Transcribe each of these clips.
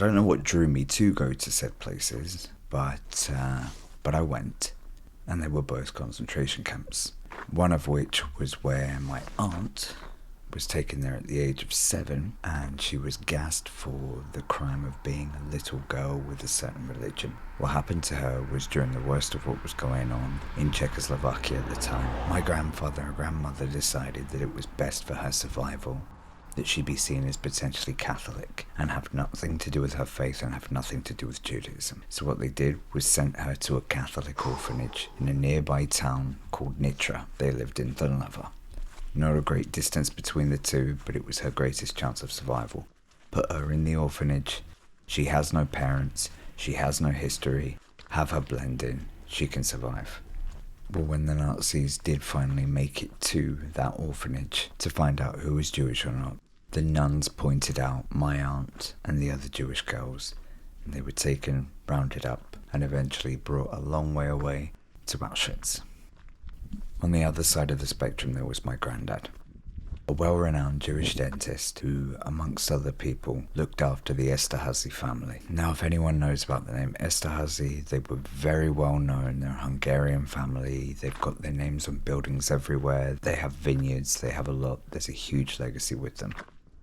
don't know what drew me to go to said places, but I went, and they were both concentration camps. One of which was where my aunt was taken there at the age of 7, and she was gassed for the crime of being a little girl with a certain religion. What happened to her was during the worst of what was going on in Czechoslovakia at the time. My grandfather and grandmother decided that it was best for her survival that she be seen as potentially Catholic and have nothing to do with her faith and have nothing to do with Judaism. So what they did was sent her to a Catholic orphanage in a nearby town called Nitra. They lived in Trnava. Not a great distance between the two, but it was her greatest chance of survival. Put her in the orphanage. She has no parents. She has no history. Have her blend in. She can survive. Well, when the Nazis did finally make it to that orphanage to find out who was Jewish or not, the nuns pointed out my aunt and the other Jewish girls, and they were taken, rounded up, and eventually brought a long way away to Auschwitz. On the other side of the spectrum, there was my granddad, a well-renowned Jewish dentist who, amongst other people, looked after the Esterhazy family. Now, if anyone knows about the name Esterhazy, they were very well known. They're a Hungarian family. They've got their names on buildings everywhere. They have vineyards. They have a lot. There's a huge legacy with them.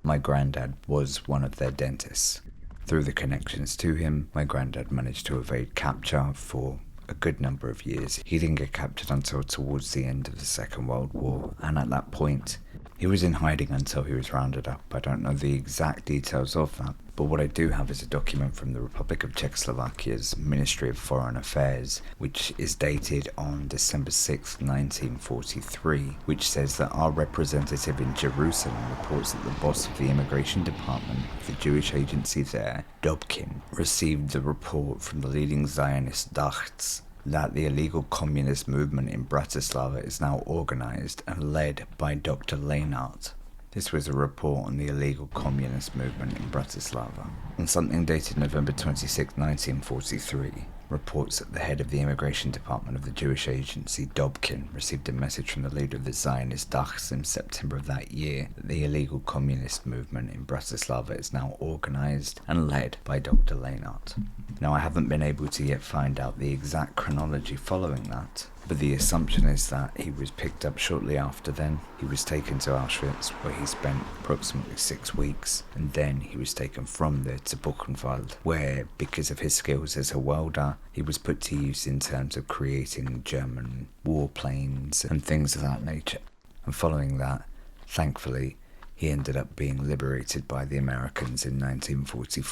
My granddad was one of their dentists. Through the connections to him, my granddad managed to evade capture for a good number of years. He didn't get captured until towards the end of the Second World War, and at that point, he was in hiding until he was rounded up. I don't know the exact details of that, but what I do have is a document from the Republic of Czechoslovakia's Ministry of Foreign Affairs, which is dated on December 6, 1943, which says that our representative in Jerusalem reports that the boss of the immigration department of the Jewish agency there, Dobkin, received the report from the leading Zionist Dachts that the illegal communist movement in Bratislava is now organized and led by Dr. Leinart. This was a report on the illegal communist movement in Bratislava. And something dated November 26, 1943, reports that the head of the immigration department of the Jewish agency, Dobkin, received a message from the leader of the Zionist Dachts in September of that year that the illegal communist movement in Bratislava is now organized and led by Dr. Leinart. Now, I haven't been able to yet find out the exact chronology following that, but the assumption is that he was picked up shortly after then. He was taken to Auschwitz, where he spent approximately 6 weeks, and then he was taken from there to Buchenwald, where, because of his skills as a welder, he was put to use in terms of creating German warplanes and things of that nature. And following that, thankfully, he ended up being liberated by the Americans in 1944.